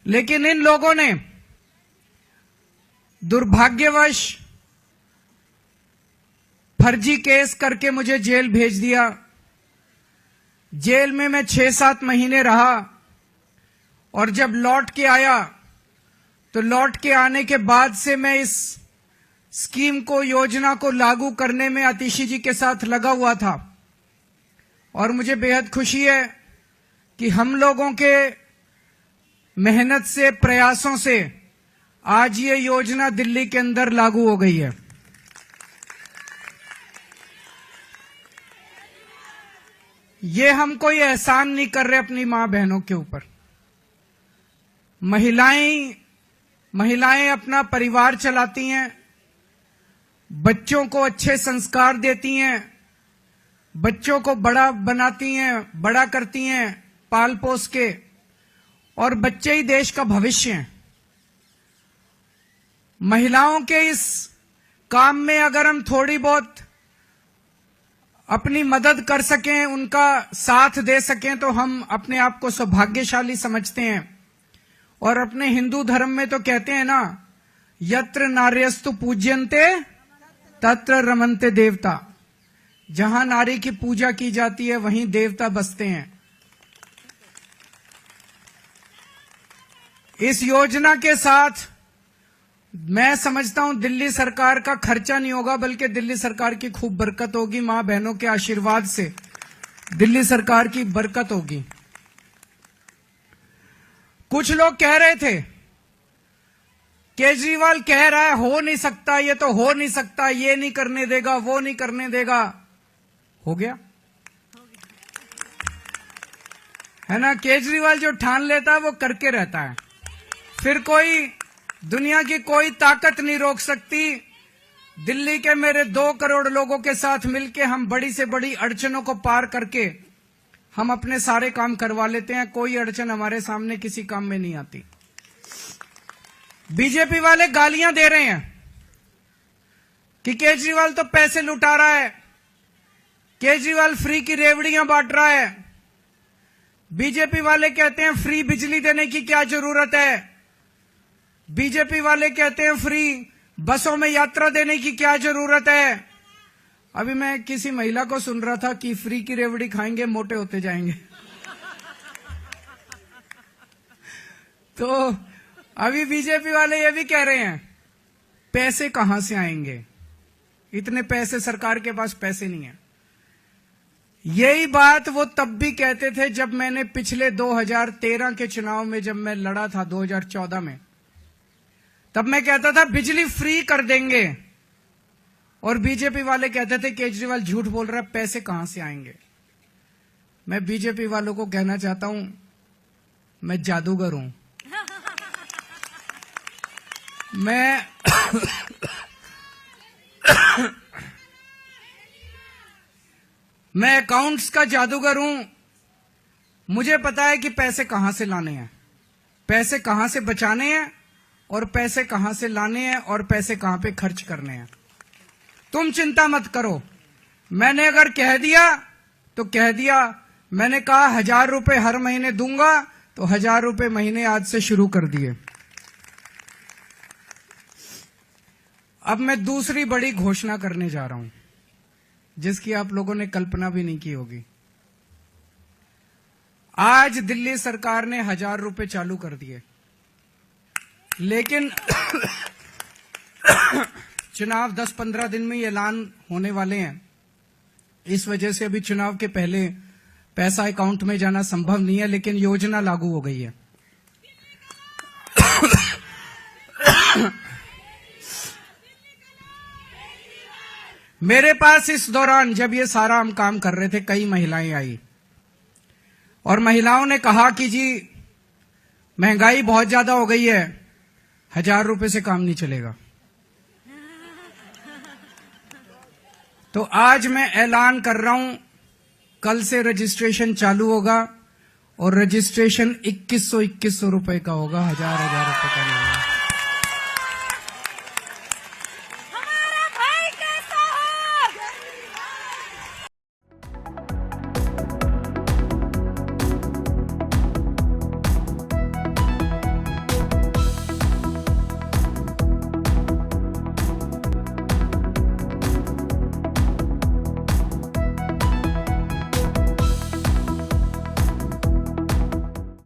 लेकिन इन लोगों ने दुर्भाग्यवश फर्जी केस करके मुझे जेल भेज दिया। जेल में मैं 6-7 महीने रहा और जब लौट के आया तो लौट के आने के बाद से मैं इस स्कीम को, योजना को लागू करने में आतिशी जी के साथ लगा हुआ था। और मुझे बेहद खुशी है कि हम लोगों के मेहनत से, प्रयासों से आज ये योजना दिल्ली के अंदर लागू हो गई है। ये हम कोई एहसान नहीं कर रहे अपनी मां बहनों के ऊपर। महिलाएं अपना परिवार चलाती हैं, बच्चों को अच्छे संस्कार देती हैं, बच्चों को बड़ा बनाती हैं, बड़ा करती हैं पाल पोस के, और बच्चे ही देश का भविष्य हैं। महिलाओं के इस काम में अगर हम थोड़ी बहुत अपनी मदद कर सकें, उनका साथ दे सकें, तो हम अपने आप को सौभाग्यशाली समझते हैं। और अपने हिंदू धर्म में तो कहते हैं ना, यत्र नार्यस्तु पूज्यन्ते तत्र रमन्ते देवता। जहां नारी की पूजा की जाती है वहीं देवता बसते हैं। इस योजना के साथ मैं समझता हूं दिल्ली सरकार का खर्चा नहीं होगा, बल्कि दिल्ली सरकार की खूब बरकत होगी। मां बहनों के आशीर्वाद से दिल्ली सरकार की बरकत होगी। कुछ लोग कह रहे थे, केजरीवाल कह रहा है हो नहीं सकता, ये तो हो नहीं सकता, ये नहीं करने देगा, वो नहीं करने देगा। हो गया है ना। केजरीवाल जो ठान लेता है वो करके रहता है, फिर कोई दुनिया की कोई ताकत नहीं रोक सकती। दिल्ली के मेरे 2 करोड़ लोगों के साथ मिलके हम बड़ी से बड़ी अड़चनों को पार करके हम अपने सारे काम करवा लेते हैं। कोई अड़चन हमारे सामने किसी काम में नहीं आती। बीजेपी वाले गालियां दे रहे हैं कि केजरीवाल तो पैसे लुटा रहा है, केजरीवाल फ्री की रेवड़ियां बांट रहा है। बीजेपी वाले कहते हैं फ्री बिजली देने की क्या जरूरत है। बीजेपी वाले कहते हैं फ्री बसों में यात्रा देने की क्या जरूरत है। अभी मैं किसी महिला को सुन रहा था कि फ्री की रेवड़ी खाएंगे मोटे होते जाएंगे। तो अभी बीजेपी वाले ये भी कह रहे हैं पैसे कहां से आएंगे, इतने पैसे, सरकार के पास पैसे नहीं है। यही बात वो तब भी कहते थे जब मैंने पिछले 2013 के चुनाव में, जब मैं लड़ा था 2014 में, तब मैं कहता था बिजली फ्री कर देंगे, और बीजेपी वाले कहते थे केजरीवाल झूठ बोल रहा है, पैसे कहां से आएंगे। मैं बीजेपी वालों को कहना चाहता हूं, मैं जादूगर हूं। मैं अकाउंट्स का जादूगर हूं। मुझे पता है कि पैसे कहां से लाने हैं, पैसे कहां से बचाने हैं, और पैसे कहां से लाने हैं, और पैसे कहां पे खर्च करने हैं। तुम चिंता मत करो। मैंने अगर कह दिया तो कह दिया। मैंने कहा 1000 रुपए हर महीने दूंगा, तो 1000 रुपए महीने आज से शुरू कर दिए। अब मैं दूसरी बड़ी घोषणा करने जा रहा हूं, जिसकी आप लोगों ने कल्पना भी नहीं की होगी। आज दिल्ली सरकार ने 1000 रुपए चालू कर दिए, लेकिन चुनाव 10-15 दिन में ऐलान होने वाले हैं। इस वजह से अभी चुनाव के पहले पैसा अकाउंट में जाना संभव नहीं है, लेकिन योजना लागू हो गई है। मेरे पास इस दौरान, जब ये सारा हम काम कर रहे थे, कई महिलाएं आई और महिलाओं ने कहा कि जी महंगाई बहुत ज्यादा हो गई है, 1000 रुपए से काम नहीं चलेगा। तो आज मैं ऐलान कर रहा हूं, कल से रजिस्ट्रेशन चालू होगा और रजिस्ट्रेशन 2100 रुपए का होगा, 1000 रुपए का नहीं होगा।